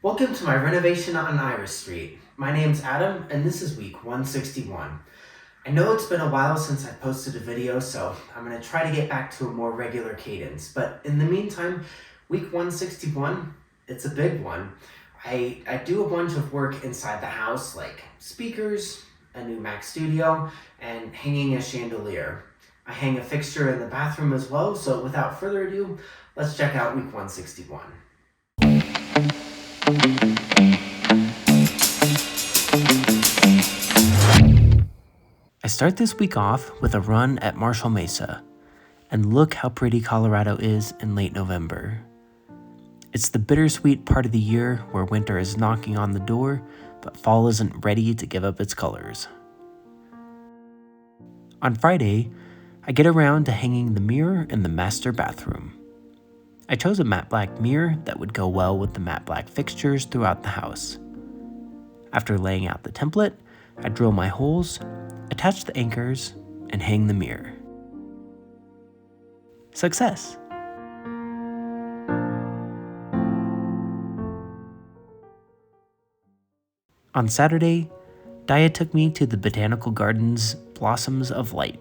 Welcome to my renovation on Iris Street. My name's Adam, and this is week 161. I know it's been a while since I posted a video, so I'm going to try to get back to a more regular cadence. But in the meantime, week 161, it's a big one. I do a bunch of work inside the house, like speakers, a new Mac Studio, and hanging a chandelier. I hang a fixture in the bathroom as well, so without further ado, let's check out week 161. I start this week off with a run at Marshall Mesa, and look how pretty Colorado is in late November. It's the bittersweet part of the year where winter is knocking on the door, but fall isn't ready to give up its colors. On Friday, I get around to hanging the mirror in the master bathroom. I chose a matte black mirror that would go well with the matte black fixtures throughout the house. After laying out the template, I drill my holes, attach the anchors, and hang the mirror. Success! On Saturday, Daya took me to the Botanical Gardens Blossoms of Light.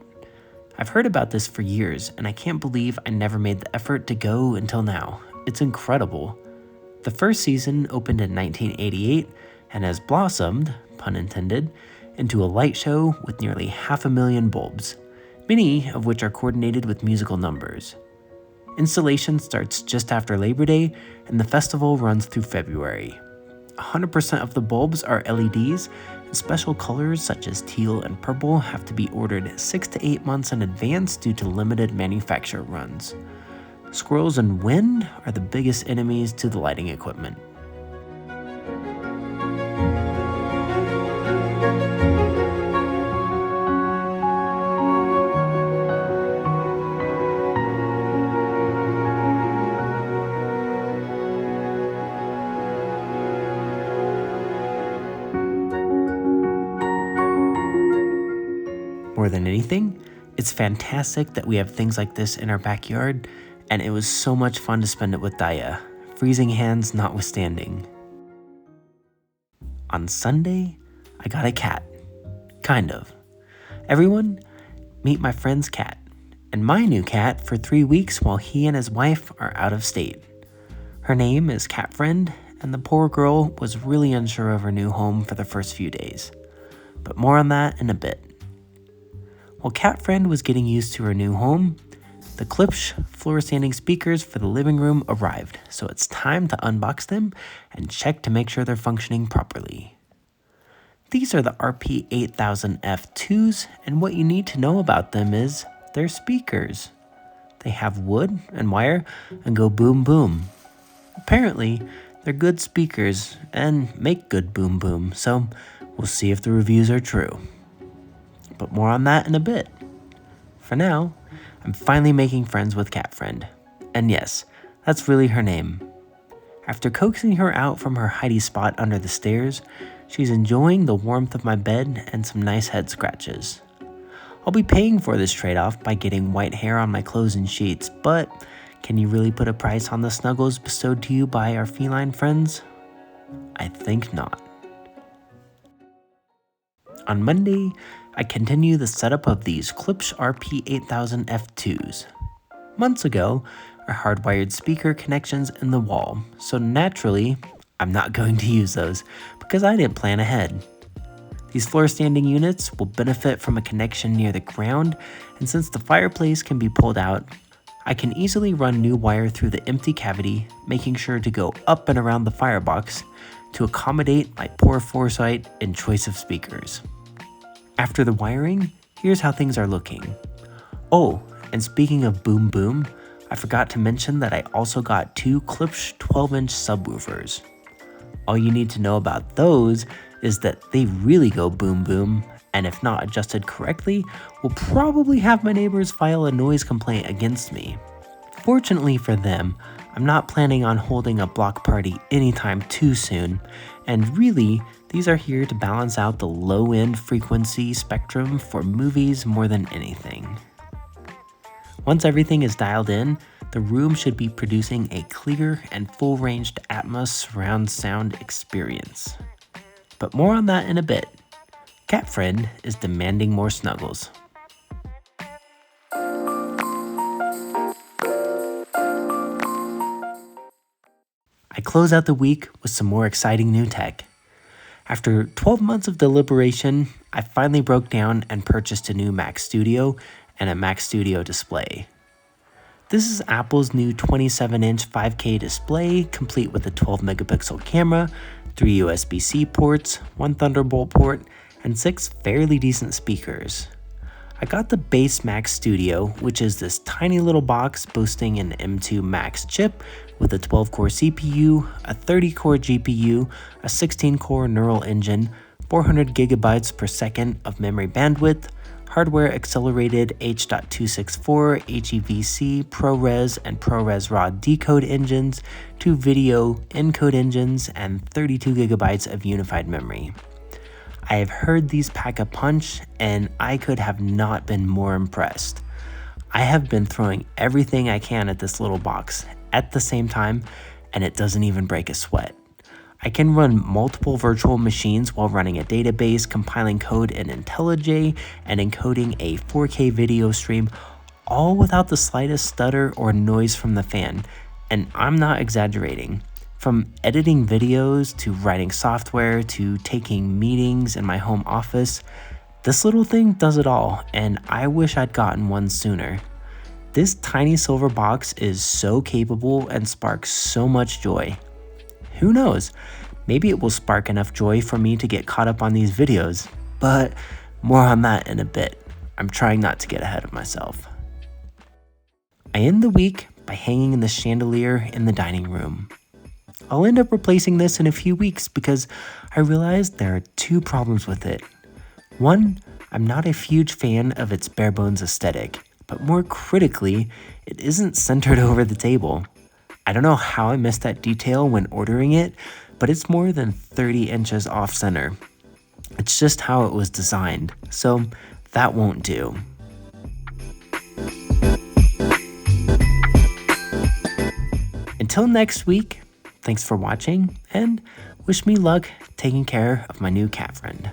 I've heard about this for years, and I can't believe I never made the effort to go until now. It's incredible. The first season opened in 1988 and has blossomed, pun intended, into a light show with nearly 500,000 bulbs, many of which are coordinated with musical numbers. Installation starts just after Labor Day, and the festival runs through February. 100% of the bulbs are LEDs, and special colors such as teal and purple have to be ordered 6 to 8 months in advance due to limited manufacture runs. Squirrels and wind are the biggest enemies to the lighting equipment. More than anything, it's fantastic that we have things like this in our backyard, and it was so much fun to spend it with Daya, freezing hands notwithstanding. On Sunday, I got a cat. Kind of. Everyone, meet my friend's cat, and my new cat for 3 weeks while he and his wife are out of state. Her name is Cat Friend, and the poor girl was really unsure of her new home for the first few days. But more on that in a bit. While Cat Friend was getting used to her new home, the Klipsch floor-standing speakers for the living room arrived, so it's time to unbox them and check to make sure they're functioning properly. These are the RP8000F2s, and what you need to know about them is they're speakers. They have wood and wire and go boom boom. Apparently, they're good speakers and make good boom boom, so we'll see if the reviews are true. But more on that in a bit. For now, I'm finally making friends with Cat Friend. And yes, that's really her name. After coaxing her out from her hidey spot under the stairs, she's enjoying the warmth of my bed and some nice head scratches. I'll be paying for this trade-off by getting white hair on my clothes and sheets, but can you really put a price on the snuggles bestowed to you by our feline friends? I think not. On Monday, I continue the setup of these Klipsch RP8000F2s. Months ago, I hardwired speaker connections in the wall, so naturally, I'm not going to use those because I didn't plan ahead. These floor-standing units will benefit from a connection near the ground, and since the fireplace can be pulled out, I can easily run new wire through the empty cavity, making sure to go up and around the firebox to accommodate my poor foresight and choice of speakers. After the wiring, here's how things are looking. Oh, and speaking of boom boom, I forgot to mention that I also got 2 Klipsch 12-inch subwoofers. All you need to know about those is that they really go boom boom, and if not adjusted correctly, will probably have my neighbors file a noise complaint against me. Fortunately for them, I'm not planning on holding a block party anytime too soon, and really, these are here to balance out the low-end frequency spectrum for movies more than anything. Once everything is dialed in, the room should be producing a clear and full-ranged Atmos surround sound experience. But more on that in a bit. Cat Friend is demanding more snuggles. I close out the week with some more exciting new tech. After 12 months of deliberation, I finally broke down and purchased a new Mac Studio and a Mac Studio display. This is Apple's new 27-inch 5K display, complete with a 12-megapixel camera, 3 USB-C ports, 1 Thunderbolt port, and 6 fairly decent speakers. I got the base Mac Studio, which is this tiny little box boasting an M2 Max chip with a 12-core CPU, a 30-core GPU, a 16-core neural engine, 400 gigabytes per second of memory bandwidth, hardware-accelerated H.264, HEVC, ProRes, and ProRes RAW decode engines, 2 video encode engines, and 32 gigabytes of unified memory. I have heard these pack a punch, and I could have not been more impressed. I have been throwing everything I can at this little box at the same time, and it doesn't even break a sweat. I can run multiple virtual machines while running a database, compiling code in IntelliJ, and encoding a 4K video stream, all without the slightest stutter or noise from the fan. And I'm not exaggerating. From editing videos to writing software to taking meetings in my home office, this little thing does it all, and I wish I'd gotten one sooner. This tiny silver box is so capable and sparks so much joy. Who knows, maybe it will spark enough joy for me to get caught up on these videos, but more on that in a bit. I'm trying not to get ahead of myself. I end the week by hanging the chandelier in the dining room. I'll end up replacing this in a few weeks because I realized there are 2 problems with it. One, I'm not a huge fan of its bare bones aesthetic, but more critically, it isn't centered over the table. I don't know how I missed that detail when ordering it, but it's more than 30 inches off center. It's just how it was designed, so that won't do. Until next week, thanks for watching, and wish me luck taking care of my new cat friend.